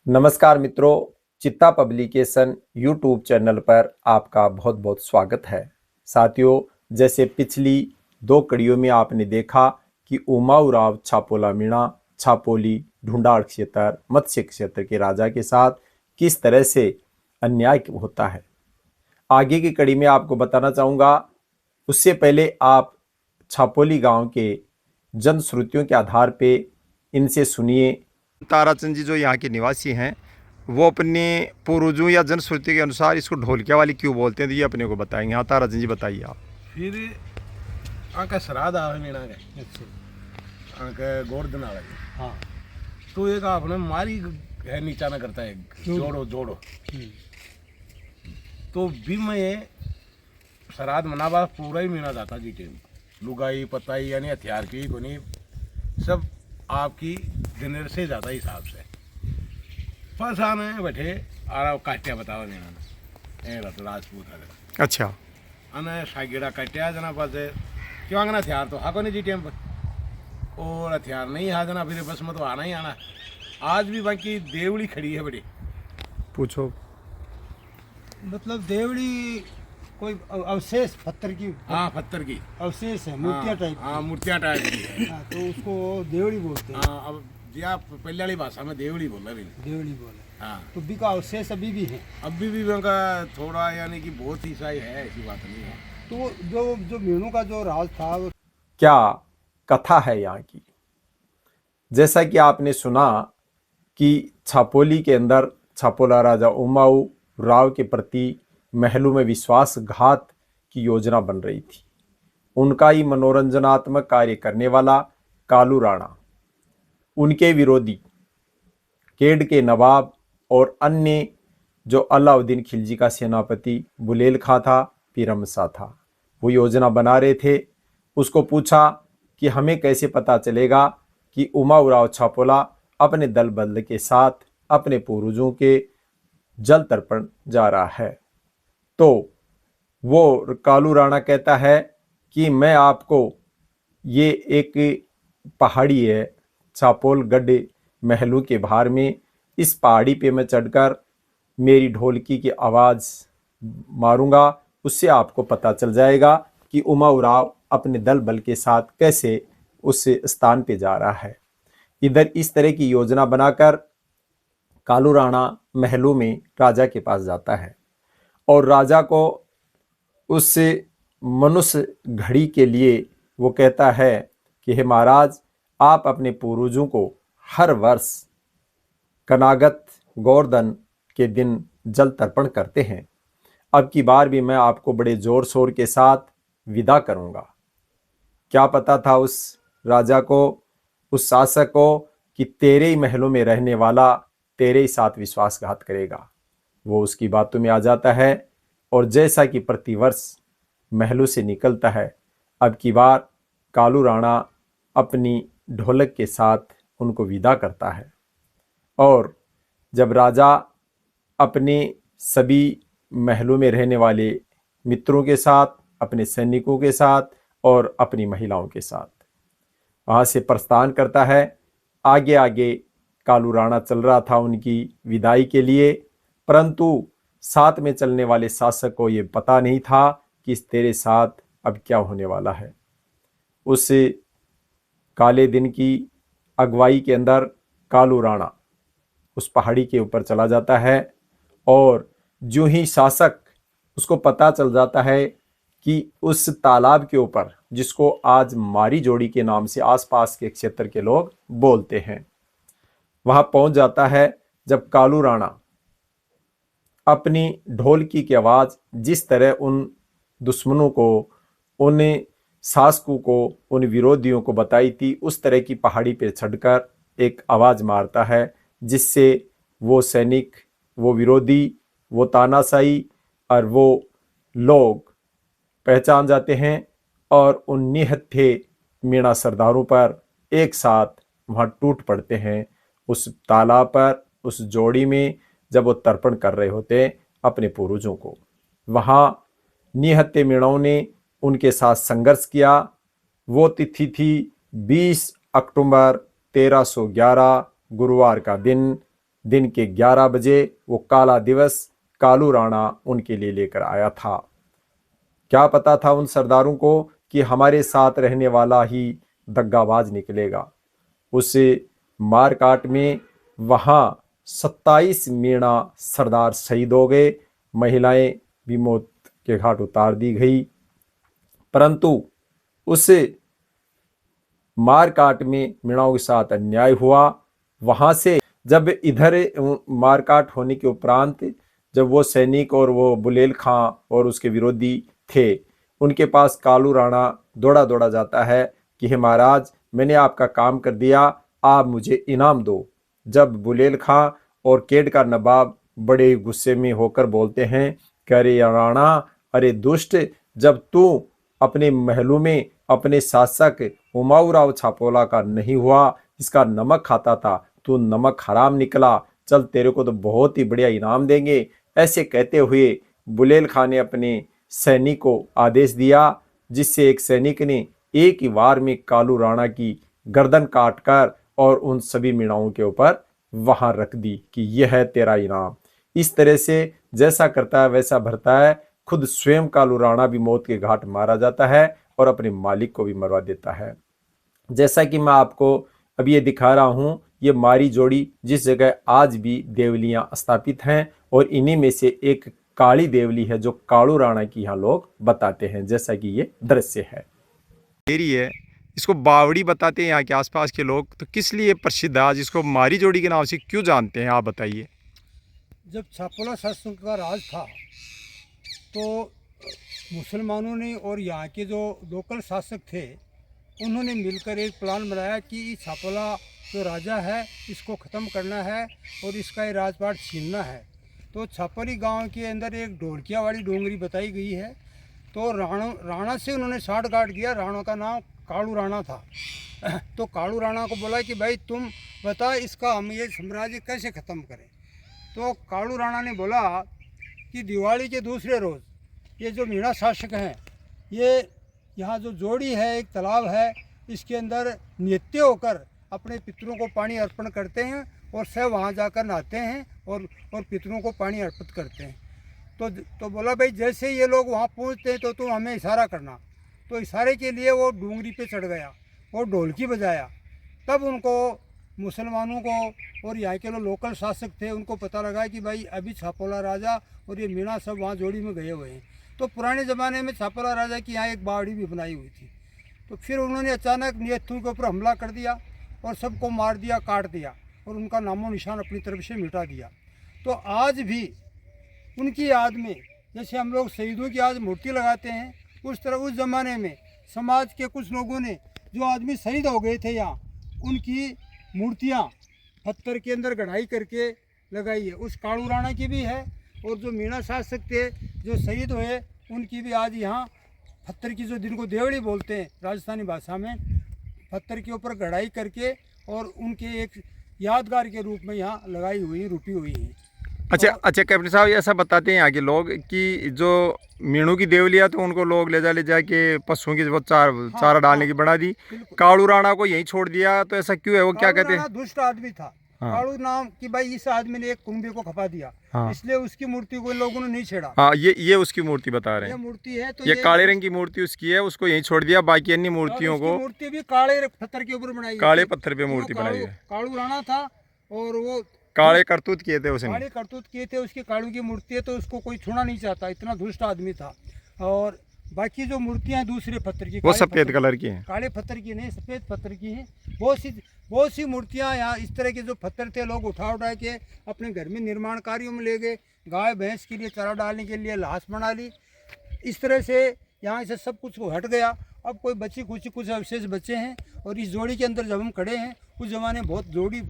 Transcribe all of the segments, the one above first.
नमस्कार मित्रों, चित्ता पब्लिकेशन यूट्यूब चैनल पर आपका बहुत बहुत स्वागत है। साथियों, जैसे पिछली दो कड़ियों में आपने देखा कि उमाऊराव छापोला मीणा छापोली ढूंढाड़ क्षेत्र मत्स्य क्षेत्र के राजा के साथ किस तरह से अन्याय होता है। आगे की कड़ी में आपको बताना चाहूँगा। उससे पहले आप छापोली गांव के जनश्रुतियों के आधार पे इनसे सुनिए। ताराचंद जी जो यहाँ के निवासी हैं, वो अपने पूर्वजों या जनश्रुति के अनुसार इसको ढोलकिया वाली क्यों बोलते हैं, तो ये अपने को बताएंगे। हाँ ताराचंद जी, बताइए आप। फिर आका श्राद्ध आवे मीणा के आका गोवर्धन आवे। हाँ, तो एक आपने मारी है नीचा ना करता है जोड़ो जोड़ो। तो भी मैं श्राद्ध मनावा पूरा ही मीणा जाता जी टेम लुगाई पताई यानी हथियार की को नहीं सब आपकी दिनर से ज़्यादा हिसाब से फसाने बैठे आरा काटिया बतावा मीणा राजपूत है। अच्छा, अने सागेड़ा कट्या जना पास क्यों आंगना हथियार तो हाको नहीं जी टाइम पर और हथियार नहीं हा जना फिर बस में तो आना ही आना। आज भी बाकी देवड़ी खड़ी है बड़ी। पूछो। मतलब देवड़ी कोई अवशेष पत्थर की। हाँ, पत्थर की अवशेष है, मूर्तियाँ टाइप की। हाँ, मूर्तियाँ टाइप की है। हाँ, तो उसको देवड़ी बोलते हैं। हाँ, अब जी आप पहले वाली भाषा में देवड़ी बोल रहे हैं। देवड़ी बोले। हाँ, तो भी का अवशेष अभी भी है। अभी भी उनका थोड़ा यानी कि बहुत ही सही है, ऐसी बात नहीं है। तो जो मीणों का जो राज था वो क्या कथा है यहाँ की। जैसा कि आपने सुना कि छापोली के अंदर छापोला राजा उमाऊ राव के प्रति महलों में विश्वासघात की योजना बन रही थी। उनका ही मनोरंजनात्मक कार्य करने वाला कालू राणा, उनके विरोधी केड के नवाब और अन्य जो अलाउद्दीन खिलजी का सेनापति बुलेल खां था, पीरमसा था, वो योजना बना रहे थे। उसको पूछा कि हमें कैसे पता चलेगा कि उमाऊराव छापोला अपने दल बल के साथ अपने पूर्वजों के जल तर्पण जा रहा है। तो वो कालू राणा कहता है कि मैं आपको, ये एक पहाड़ी है छापोलगढ़ महलों के भार में, इस पहाड़ी पे मैं चढ़कर मेरी ढोलकी की आवाज़ मारूंगा, उससे आपको पता चल जाएगा कि उमाऊराव अपने दल बल के साथ कैसे उस स्थान पे जा रहा है। इधर इस तरह की योजना बनाकर कालू राणा महलों में राजा के पास जाता है और राजा को उस मनुष्य घड़ी के लिए वो कहता है कि हे महाराज, आप अपने पूर्वजों को हर वर्ष कनागत गोवर्धन के दिन जल तर्पण करते हैं। अब की बार भी मैं आपको बड़े जोर शोर के साथ विदा करूंगा। क्या पता था उस राजा को, उस शासक को, कि तेरे ही महलों में रहने वाला तेरे ही साथ विश्वासघात करेगा। वो उसकी बातों में आ जाता है और जैसा कि प्रतिवर्ष महलों से निकलता है, अब की बार कालू राणा अपनी ढोलक के साथ उनको विदा करता है। और जब राजा अपने सभी महलों में रहने वाले मित्रों के साथ, अपने सैनिकों के साथ और अपनी महिलाओं के साथ वहाँ से प्रस्थान करता है, आगे आगे कालू राणा चल रहा था उनकी विदाई के लिए, परंतु साथ में चलने वाले शासक को ये पता नहीं था कि तेरे साथ अब क्या होने वाला है। उस काले दिन की अगुवाई के अंदर कालू राणा उस पहाड़ी के ऊपर चला जाता है और जो ही शासक, उसको पता चल जाता है कि उस तालाब के ऊपर, जिसको आज मारी जोड़ी के नाम से आसपास के क्षेत्र के लोग बोलते हैं, वहां पहुंच जाता है। जब कालू राणा अपनी ढोलकी की आवाज जिस तरह उन दुश्मनों को, उन शासकों को, उन विरोधियों को बताई थी, उस तरह की पहाड़ी पर चढ़कर एक आवाज मारता है, जिससे वो सैनिक, वो विरोधी, वो तानाशाही और वो लोग पहचान जाते हैं और उन निहत्थे मीणा सरदारों पर एक साथ वहां टूट पड़ते हैं। उस तालाब पर, उस जोड़ी में जब वो तर्पण कर रहे होते अपने पूर्वजों को, वहां निहत्थे मीणाओं ने उनके साथ संघर्ष किया। वो तिथि थी 20 अक्टूबर 1311, गुरुवार का दिन। दिन के 11 बजे वो काला दिवस कालू राणा उनके लिए लेकर आया था। क्या पता था उन सरदारों को कि हमारे साथ रहने वाला ही दग्गाबाज निकलेगा। उस मारकाट में वहां 27 मीणा सरदार शहीद हो गए, महिलाएं भी मौत के घाट उतार दी गई। परंतु उस मारकाट में मीणाओं के साथ अन्याय हुआ। वहां से जब इधर मारकाट होने के उपरांत जब वो सैनिक और वो बुलेल खां और उसके विरोधी थे, उनके पास कालू राणा दौड़ा दौड़ा जाता है कि हे महाराज, मैंने आपका काम कर दिया, आप मुझे इनाम दो। जब बुलेल खां और केड का नवाब बड़े गुस्से में होकर बोलते हैं कि अरे राणा, अरे दुष्ट, जब तू अपने महलों में अपने शासक उमाऊ राव छापोला का नहीं हुआ, इसका नमक खाता था, तू नमक हराम निकला, चल तेरे को तो बहुत ही बढ़िया इनाम देंगे। ऐसे कहते हुए बुलेल खां ने अपने सैनिक को आदेश दिया, जिससे एक सैनिक ने एक ही वार में कालू राणा की गर्दन काटकर और उन सभी मीणाओं के ऊपर वहां रख दी कि यह है तेरा इनाम। इस तरह से जैसा करता है वैसा भरता है। खुद स्वयं कालू राणा भी मौत के घाट मारा जाता है और अपने मालिक को भी मरवा देता है। जैसा कि मैं आपको अभी ये दिखा रहा हूं, ये मारी जोड़ी जिस जगह आज भी देवलियां स्थापित हैं, और इन्हीं में से एक काली देवली है जो कालू राणा की यहाँ लोग बताते हैं, जैसा कि ये दृश्य है। है इसको बावड़ी बताते हैं यहाँ के आसपास के लोग। तो किस लिए प्रसिद्ध है, आज इसको मारी जोड़ी के नाम से क्यों जानते हैं, आप बताइए। जब छापोला शासक का राज था तो मुसलमानों ने और यहाँ के जो लोकल शासक थे उन्होंने मिलकर एक प्लान बनाया कि छापोला जो राजा है इसको ख़त्म करना है और इसका ये राजपाट छीनना है। तो छापरी गांव के अंदर एक ढोलकिया वाली डोंगरी बताई गई है। तो राणा से उन्होंने साठगांठ किया। राणा का नाम कालू राणा था। तो कालू राणा को बोला कि भाई तुम बता इसका हम ये साम्राज्य कैसे ख़त्म करें। तो कालू राणा ने बोला कि दिवाली के दूसरे रोज़ ये जो मीणा शासक हैं, ये यहाँ जो जोड़ी है, एक तालाब है, इसके अंदर नित्य होकर अपने पितरों को पानी अर्पण करते हैं और सब वहाँ जाकर नहाते हैं और पितरों को पानी अर्पित करते हैं। तो बोला भाई जैसे ये लोग वहाँ पहुँचते हैं तो तुम हमें इशारा करना। तो इशारे के लिए वो डूंगरी पे चढ़ गया और ढोलकी बजाया। तब उनको मुसलमानों को और यहाँ के लोग लोकल शासक थे उनको पता लगा कि भाई अभी छापोला राजा और ये मीणा सब वहाँ जोड़ी में गए हुए हैं। तो पुराने ज़माने में छापोला राजा की यहाँ एक बावड़ी भी बनाई हुई थी। तो फिर उन्होंने अचानक नियतुर के ऊपर हमला कर दिया और सबको मार दिया, काट दिया और उनका नामो निशान अपनी तरफ से मिटा दिया। तो आज भी उनकी याद में जैसे हम लोग शहीदों की आज मूर्ति लगाते हैं, उस तरह उस ज़माने में समाज के कुछ लोगों ने जो आदमी शहीद हो गए थे यहाँ, उनकी मूर्तियाँ पत्थर के अंदर गढ़ाई करके लगाई है। उस कालू राणा की भी है और जो मीणा शासक थे जो शहीद हुए उनकी भी आज यहाँ पत्थर की, जो जिनको देवड़ी बोलते हैं राजस्थानी भाषा में, पत्थर के ऊपर गढ़ाई करके और उनके एक यादगार के रूप में यहाँ लगाई हुई, रूपी हुई है। अच्छा कैप्टन साहब, ऐसा बताते हैं यहाँ के लोग कि जो मीणू की देवलिया तो उनको लोग ले जा के पशुओं की वो चारा डालने की बना दी, कालू राणा को यहीं छोड़ दिया, तो ऐसा क्यों है? वो क्या कहते हैं? दुष्ट आदमी था। हाँ। कालू नाम कि भाई इस आदमी ने एक कुंबे को खपा दिया। हाँ। इसलिए उसकी मूर्ति को इन लोगों ने नहीं छेड़ा। हाँ, ये उसकी मूर्ति बता रहे हैं। ये मूर्ति है तो ये काले रंग की मूर्ति उसकी है, उसको यहीं छोड़ दिया, बाकी अन्य मूर्तियों को मूर्ति भी काले पत्थर के ऊपर बनाई, काले पत्थर पे मूर्ति बनाई है। कालू राणा था और वो काले करतूत किए थे उसने, काले करतूत किए थे। उसकी कालू की मूर्ति है तो उसको कोई छूना नहीं चाहता, इतना दुष्ट आदमी था। और बाकी जो मूर्तियां दूसरे पत्थर की, वो सफेद कलर की हैं, काले पत्थर की नहीं, सफेद पत्थर की हैं। बहुत सी मूर्तियां यहाँ इस तरह के जो पत्थर थे लोग उठा के अपने घर में निर्माण कार्यों में ले गए। गाय भैंस के लिए चारा डालने के लिए लाश बना ली। इस तरह से यहाँ से सब कुछ हट गया। अब कोई बची कुछ अवशेष बचे हैं। और इस जोड़ी के अंदर जब हम खड़े हैं, उस जमाने बहुत जोड़ी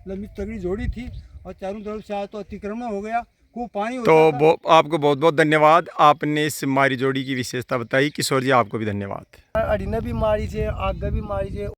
लंबी तगड़ी जोड़ी थी और चारों तरफ से आया तो अतिक्रमण हो गया, खूब पानी होता तो आपको बहुत बहुत धन्यवाद, आपने इस मारी जोड़ी की विशेषता बताई। किशोर जी आपको भी धन्यवाद। अड़ीने भी मारी छे, आगे भी मारी छे।